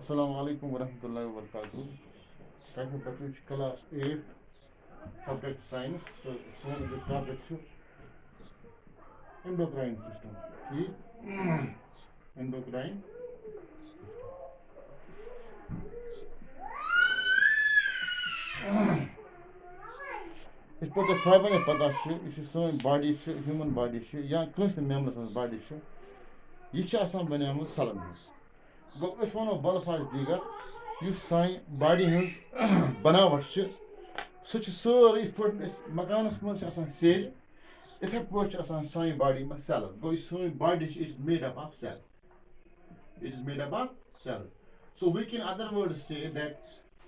Assalamu alaikum warahmatullahi wabarakatuh. Type of Baptist class 8, subject science. So, some of the topic is endocrine system. See? Endocrine. It's put the seven pata it's so body human body या कौन members body ये आसान बनियामत sullen हज गो वनो बलफाज दीगर सान body हज बनावट सह सारे पे मकानस मज सेल इथे पे सान बॉडी में सेल गो सान body is made up of cell it is made up of cell. So we can other words say that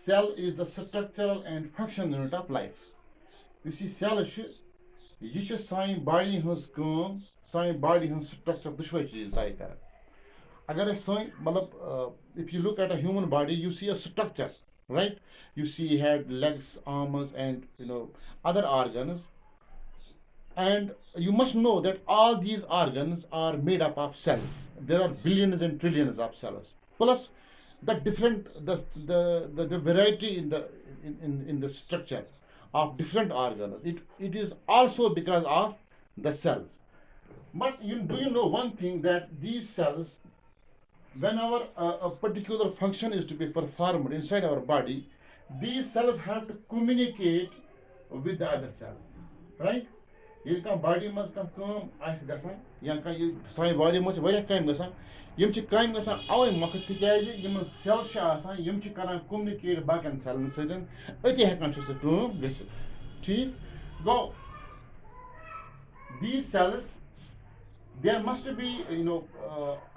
cell is the structural and functional unit of life. You see cell ये सान body हज काम सान body हज structure दुशवे चीज तय कर अगर सान मतलब if you look at a human body you see a structure, right? You see head, legs, arms and other organs, and you must know that all these organs are made up of cells. There are billions and trillions of cells, plus the different the variety in the structure of different organs. It is also because of the cells. But do you know one thing, that these cells, whenever a particular function is to be performed inside our body, these cells have to communicate with the other cells, right? ये body मज कम या सान body मज कम कम away मख तक cell कर communicate बाकन Selan सती हेकान सह ठीक गो these cells, there must be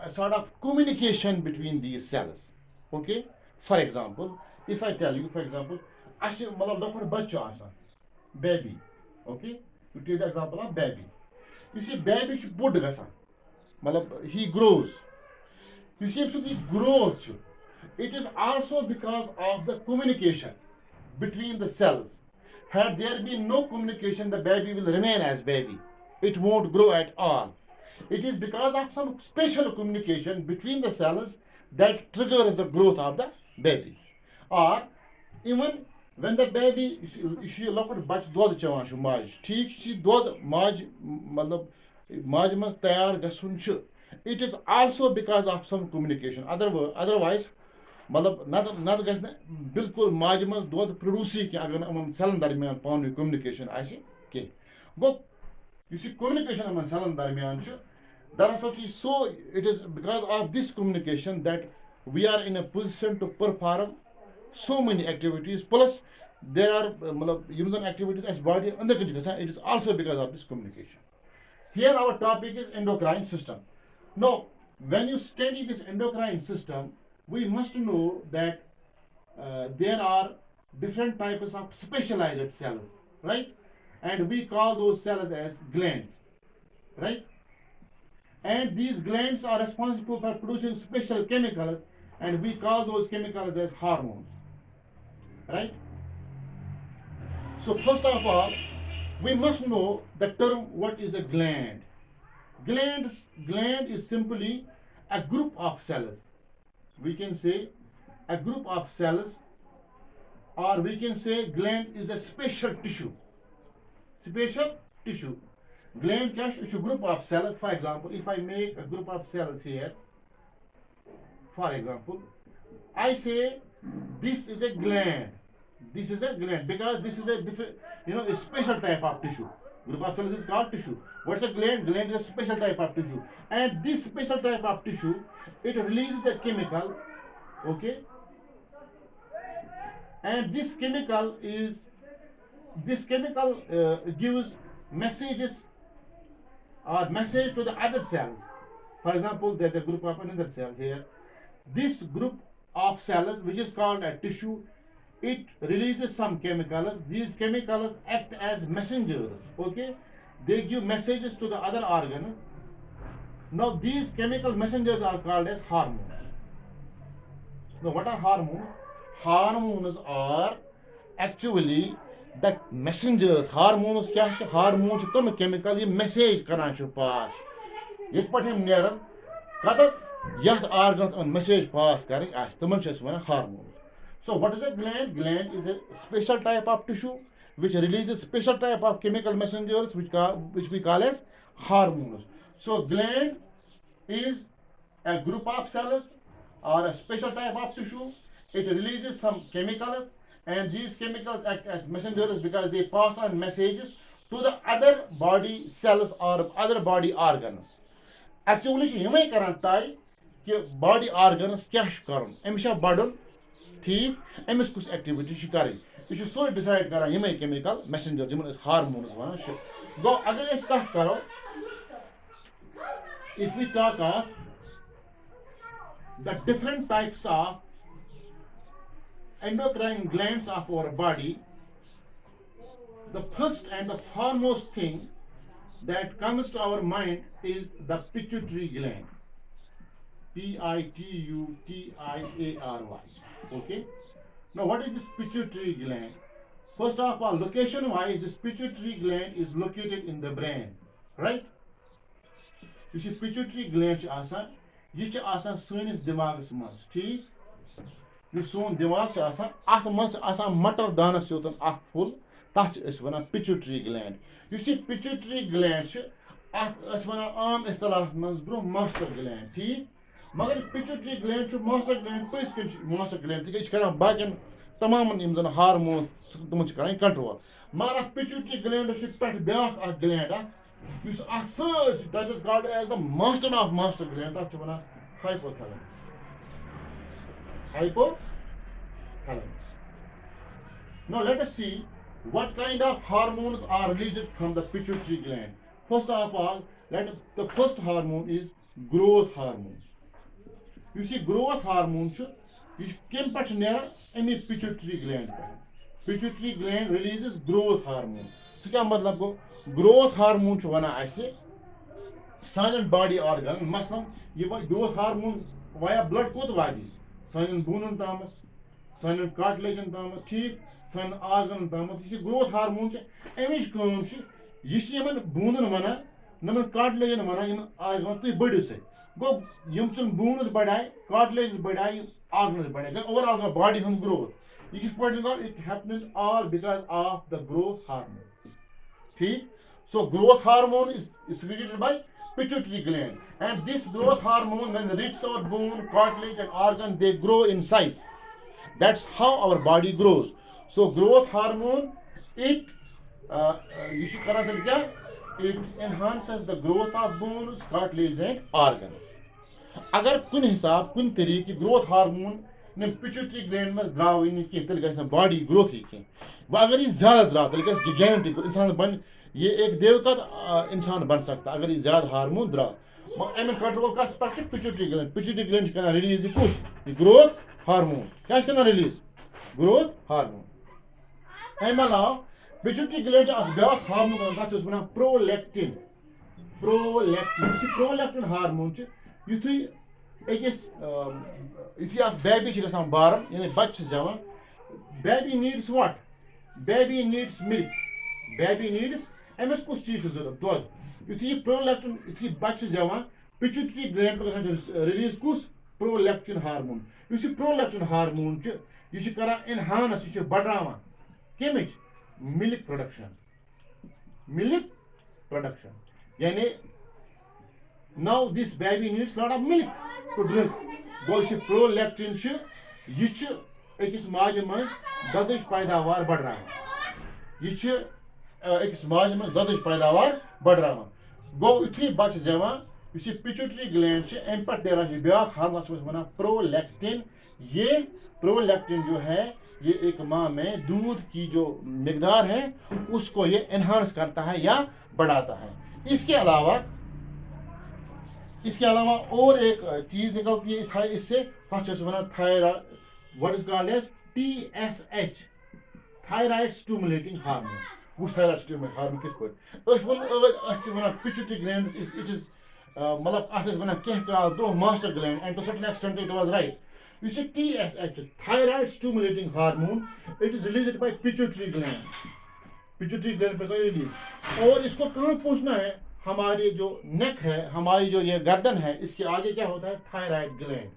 a sort of communication between these cells. Okay, for example, if I tell you, for example, मतलब लॉकड़ बच्चा baby. Okay, to take the example of baby. You see, baby is bold gasa. Malab he grows. You see, so the growth, it is also because of the communication between the cells. Had there been no communication, the baby will remain as baby. It won't grow at all. It is because of some special communication between the cells that triggers the growth of the baby. Or even when the baby she लॉकड़ बच दूध चवान माज ठीक दूध माज मतलब माज मज तैयार गसुन it is also because of some communication. Otherwise मतलब नत गस बिल्कुल माज मज दूध प्रोड्यूस की अगर यमन सेलन दरमियान पान communication आसि के गो you see communication Yemen Selan दरमियान दरअसल so it is because of this communication that we are in a position to perform so many activities, plus there are activities as body under. It is also because of this communication. Here our topic is endocrine system. Now when you study this endocrine system, we must know that there are different types of specialized cells, right? And we call those cells as glands, right? And these glands are responsible for producing special chemicals, and we call those chemicals as hormones, right? So first of all, we must know the term what is a gland. Gland is simply a group of cells. We can say a group of cells, or we can say gland is a special tissue. Special tissue. Gland is a group of cells. For example, if I make a group of cells here, for example, I say this is a gland. This is a gland because this is a different, a special type of tissue. Group of cells is called tissue. What's a gland? Gland is a special type of tissue, and this special type of tissue, it releases a chemical, okay, and this chemical gives messages or message to the other cells. For example, there's a group of another cell here. This group of cells, which is called a tissue, it releases some chemicals. These chemicals act as messengers, okay? They give messages to the other organ. Now these chemical messengers are called as hormones. Now what are hormones? Hormones are actually the messengers. Hormones क्या है? Hormones तो chemical ये message करना पास. ये पढ़े नेरन कदर Yet organs on message pass carrying as hormones. So what is a gland? Gland is a special type of tissue which releases special type of chemical messengers which we call as hormones. So gland is a group of cells or a special type of tissue. It releases some chemicals, and these chemicals act as messengers because they pass on messages to the other body cells or other body organs. Actually यमें करान तय कि body organs क्या कर अमिस बढ़न ठीक अमिस कुछ activity कर सोरे डिसाइड करान यमें केमिकल मैसेंजर जिन हार्मोन्स वन गो अगर कत करो if we talk of the different types of endocrine glands of our body, the first and the foremost thing that comes to our mind is the pituitary gland. Pituitary. Okay. Now, what is this pituitary gland? First of all, location-wise, this pituitary gland is located in the brain, right? You see, pituitary gland is आसान सानिस दिमागस मज ठीक सोन दिमाग अत मटर दानस योतन full तथ one pituitary gland pituitary gland one आम इस्तलाह मज ब्रो मास्टर ग्लैंड ठीक मगर पिट्यूटरी ग्लैंड मास्टर ग्लैंड पज मास्टर ग्लैंड तक बाकी तमाम जन हार्मोन तम कंट्रोल मगर अत पिट्यूटरी ग्लैंड पे ब्या gland that is called as the master of master gland तथ वन hypothalamus. Now let us see what kind of hormones are released from the pituitary gland. First of all, the first hormone is growth hormone. You see, growth hormone came near any pituitary gland. Pituitary gland releases growth hormone. So क्या मतलब को growth hormone वना ऐसे सानन body organ मसलन ये growth hormone via blood कोत वादी सानन बोनन तामत सानन कार्टिलेजन तामत ठीक सान organ तामत ये growth hormone एमिश काम ये यमन बोनन वना नमन कार्टिलेजन वना यम organ तो बड़ो से गो यम सन बोनस बढ़ाए कार्टिलेज बढ़ाए organs बढ़ाए overall the body hum growth it happens all because of the growth hormone ठीक so growth hormone is secreted by pituitary gland, and this growth hormone when reaches our bone, cartilage and organ, they grow in size. That's how our body grows. So growth hormone it it enhances the growth of bones, cartilage and organs. अगर कुन हिसाब कुन तरीके growth hormone ने pituitary gland में द्राव इन की तेल gas body growth ही की वो अगर ये ज्यादा द्राव तेल गैस गिगैंटिक इंसान बन ये एक देवता इंसान बन सकता अगर ये ज्यादा हार्मोन द्राव मगर एम कंट्रोल कस पर पिट्यूटरी ग्लैंड करना रिलीज कुछ ग्रोथ हार्मोन क्या करना रिलीज ग्रोथ हार्मोन एम अलावा पिट्यूटरी ग्लैंड ब्या हार्मोन तक वन प्रोलैक्टिन हार्मोन युथु अकिस युथु बेबी बारन यानी बच्चे जवान baby needs what baby needs milk baby needs अमिस कुछ चीज जरूरत दुध युथु प्रोलैक्टिन युथु बच्चे जवान पिट्यूटरी ग्लैंड पे रिलीज कुछ प्रोलैक्टिन हार्मोन युस प्रोलैक्टिन हार्मोन यह करान एनहांस यह बढ़ावान कमिच मिल्क प्रोडक्शन यानी now this baby needs lot of milk to drink go prolactin यह अकिस माज मज ददच पैदावार बढ़ान यह अकिस माज मज ददच पैदावार बढ़ान गो युथु बच्चे जवान इस पिट्यूटरी ग्लैंड अम पे नेरान ब्या हार्मोन वन प्रोलैक्टिन ये प्रोलैक्टिन जो है ये एक माँ में दूध की जो मिकदार है उसको ये एनहांस करता है या बढ़ाता है इसके अलावा और एक चीज निकलती है इससे thyroid what is called as TSH thyroid stimulating hormone वो थायराइड स्टिमुलेटिंग हार्मोन किस पे पिट्यूटरी ग्लैंड इट इज मतलब अस वन कह काल ब्रो master gland and to certain extent it was right you see TSH thyroid stimulating hormone it is released by pituitary gland पे release और इसको कहाँ पहुंचना है हमारी जो नेक है, हमारी जो ये गर्दन है, इसके आगे क्या होता है? Thyroid gland.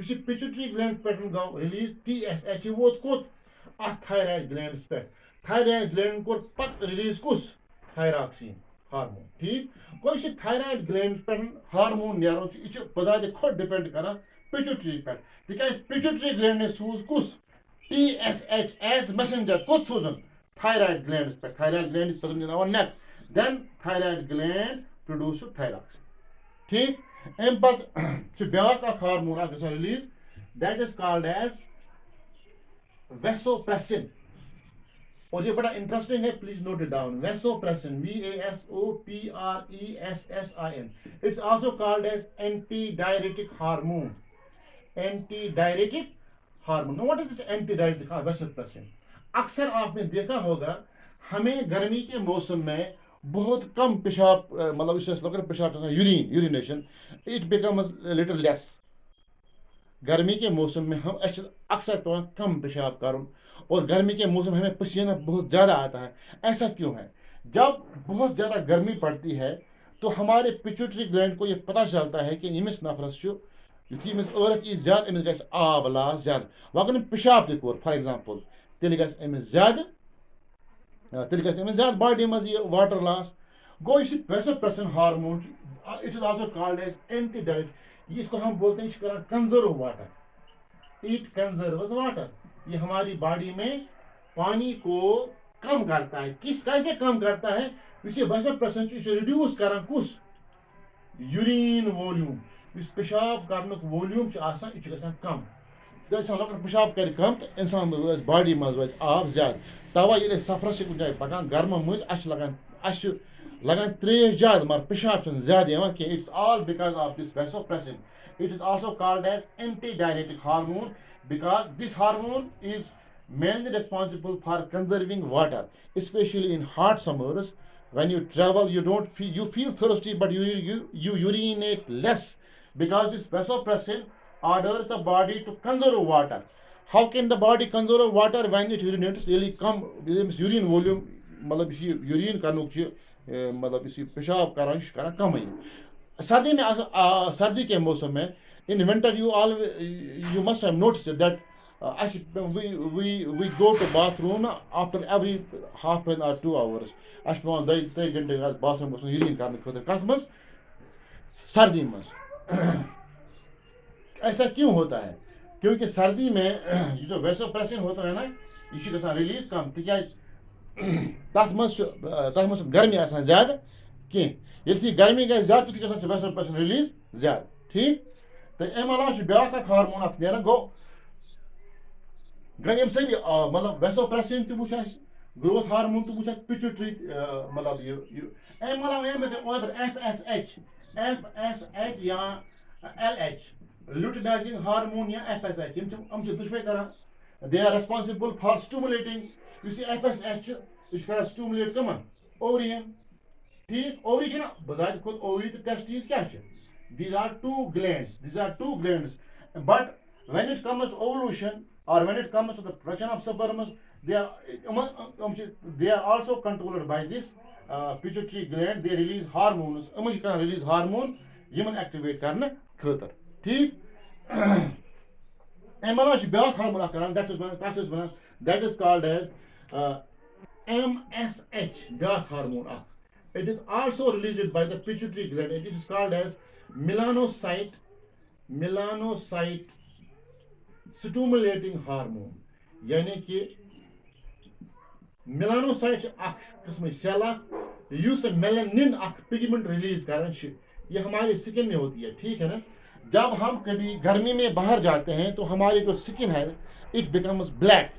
यह पिट्यूटरी ग्लैंड पे गो रिलीज TSH वो कोत थायराइड ग्लैंड पे। थायराइड ग्लैंड को पत रिलीज कुस थायरॉक्सिन हार्मोन। ठीक गो थायराइड ग्लैंड पे हार्मोन नीरो यह बजाय खुद डिपेंड कर पिट्यूटरी पे तिकाज पिट्यूटरी ग्लैंड ने सूज कुस TSH एज मैसेंजर कुछ सोजन thyroid glands पे। thyroid gland is present in our neck, then thyroid gland produce thyroxine। ठीक अम पे ब्याक hormone release that is called as vasopressin. और ये बड़ा इंटरेस्टिंग है, please note it down. Vasopressin VASOPRESSIN, it's also called as anti diuretic hormone. Anti diuretic hormone. What is anti diuretic? Vasopressin. अक्सर आपने देखा होगा हमें गर्मी के मौसम में बहुत कम पेशाब, मतलब पेशाब urination, it becomes little less. गर्मी के मौसम में हम अक्सर पे कम पेशाब कर, और गर्मी के मौसम में हमें पसीना बहुत ज़्यादा आता है। ऐसा क्यों है? जब बहुत ज़्यादा गर्मी पड़ती है तो हमारे पिट्यूटरी ग्लैंड को यह पता चलता है कि इमिस नफरस युथी अमिस र्क यी ज्यादा अमिस गस आब लास ज्यादा वह पेशाब तह कोर फॉर एग्जांपल तेल गस अमिस ज्यादा बॉडी मज यह वाटर लॉस। गो इस vasopressin hormone, it is also called as anti diuretic. इसको हम बोलते हैं इसको conserve water, it conserves water. ये हमारी बॉडी में पानी को कम करता है। कैसे कम करता है? इसे वेसोप्रेसिन रिड्यूस कर कुस यूरिन वॉल्यूम। इस पेशाब कर वॉल्यूम यह कम। लकट पेशाब कर कम तो इंसान बॉडी मज रोज आब ज्यादा। तवा ये सफरस कुछ जाए पकान गर्म मज लगान त्रेश ज्यादा मगर पेशाब ज्यादा कह। It's all because of this vasopressin. It is also called as anti diuretic hormone because this hormone is mainly responsible for conserving water, especially in hot summers. When you travel, you feel thirsty, but you urinate less because this vasopressin orders the body to conserve water. How can the body conserve water when it urinates really come urine volume? मतलब urine कर मतलब इसी पेशाब कर कम ही। सर्दी के मौसम में in winter you must have noticed that we go to bathroom after every half an or 2 hours। अस पे 2-3 घंटे बाथरूम यूरिन करने खतर कत मज सर्दी मज। ऐसा क्यों होता है? क्योंकि सर्दी में ये जो वेसोप्रेसिन होता है ना यह गसान रिलीज कम तिकाज तथ मज गर्मी आसान ज्यादा कह। ये गर्मी गई ज्यादा तो गसान वेसोप्रेसिन रिलीज ज्यादा। ठीक तो अम अलावा ब्याक हार्मोन अत नीरान गो गई अम सभी मतलब वेसोप्रेसिन तो वो ग्रोथ हार्मोन तो वो पिट्यूटरी मतलब अम अलावा FSH या LH luteinizing हार्मोन या FSH हम दुश्मन कर। They are responsible for stimulating. इस FSH यह स्टिमुलेट कमन ओवरियन। ठीक ओवरी बजाय खुद ओवरी तो टेस्टिस क्या? These are two glands, but when it comes to ovulation or when it comes to the production of sperms, they are also controlled by this pituitary gland. They release hormones, release hormone Yemen activate करने खतर। ठीक अम back hormone कर that is called as MSH back hormone. It is also released by the pituitary gland. It is called as melanocyte stimulating hormone। यानी कि melanocyte किस्म cell melanin pigment release कर। ये हमारे स्किन में होती है। ठीक है ना? जब हम कभी गर्मी में बाहर जाते हैं तो हमारी जो स्किन है इट बिकम्स ब्लैक।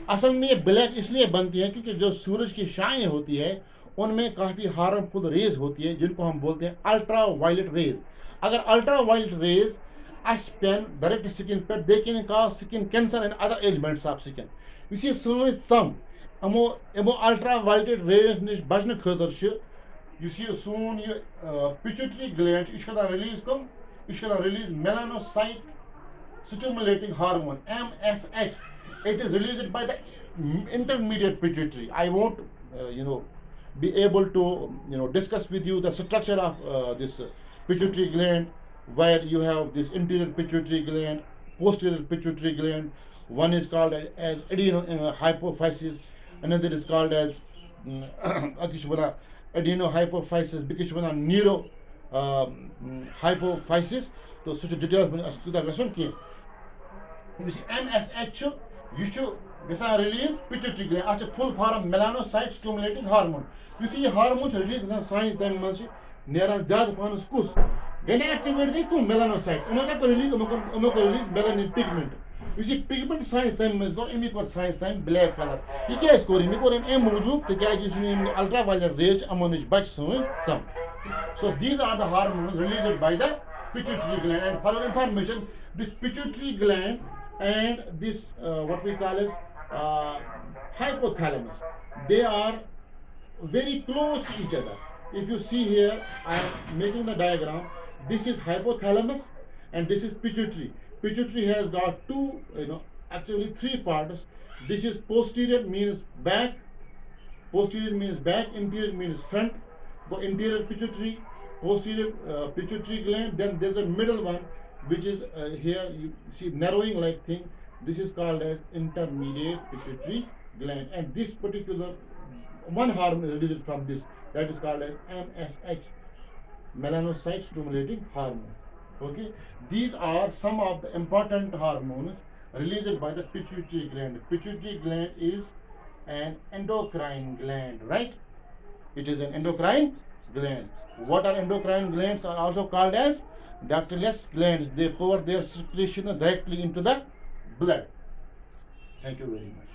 असल में ये ब्लैक इसलिए बनती है क्योंकि जो सूरज की शाइन होती है उनमें काफ़ी हार्मफुल रेज होती है जिनको हम बोलते हैं अल्ट्रा वायलेट रेज। अगर अल्ट्रा वायलेट रेज अस पेन डायरेक्ट स्किन पे they can cause skin cancer and other elements of skin. यह सन तम यमो अल्ट्रा वायलेट रेज नश बचने खतर सोन यह पिट्यूटरी ग्लैंड यह रिलीज कम यह release melanocyte stimulating hormone MSH। It is released by the intermediate pituitary। I won't be able to discuss with you the structure of this pituitary gland, where you have this interior pituitary gland, posterior pituitary gland. One is called as adenohypophysis, another is called as akishwana adenohypophysis, bikishwana neuro hypophysis. So such details MSH you should release pituitary gland after full form melanocyte stimulating hormone. You see hormones release science time much near jad panus kus. Then activate the melanocytes. Omega release melanin pigment. You see pigment science time is not image science time black color. You can score in moju to catch ultraviolet rays among batch some. So these are the hormones released by the pituitary gland. And for your information, this pituitary gland and this what we call as hypothalamus, they are very close to each other. If you see here, I am making the diagram. This is hypothalamus and this is pituitary. Pituitary has got two, actually three parts. This is posterior, means back. Posterior means back. Interior means front. The interior pituitary, posterior pituitary gland. Then there's a middle one, which is here you see narrowing like thing. This is called as intermediate pituitary gland, and this particular one hormone is released from this, that is called as MSH, melanocyte stimulating hormone. Okay, these are some of the important hormones released by the pituitary gland. Pituitary gland is an endocrine gland, right? It is an endocrine gland. What are endocrine glands? Are also called as ductless glands. They pour their secretion directly into the blood. Thank you very much.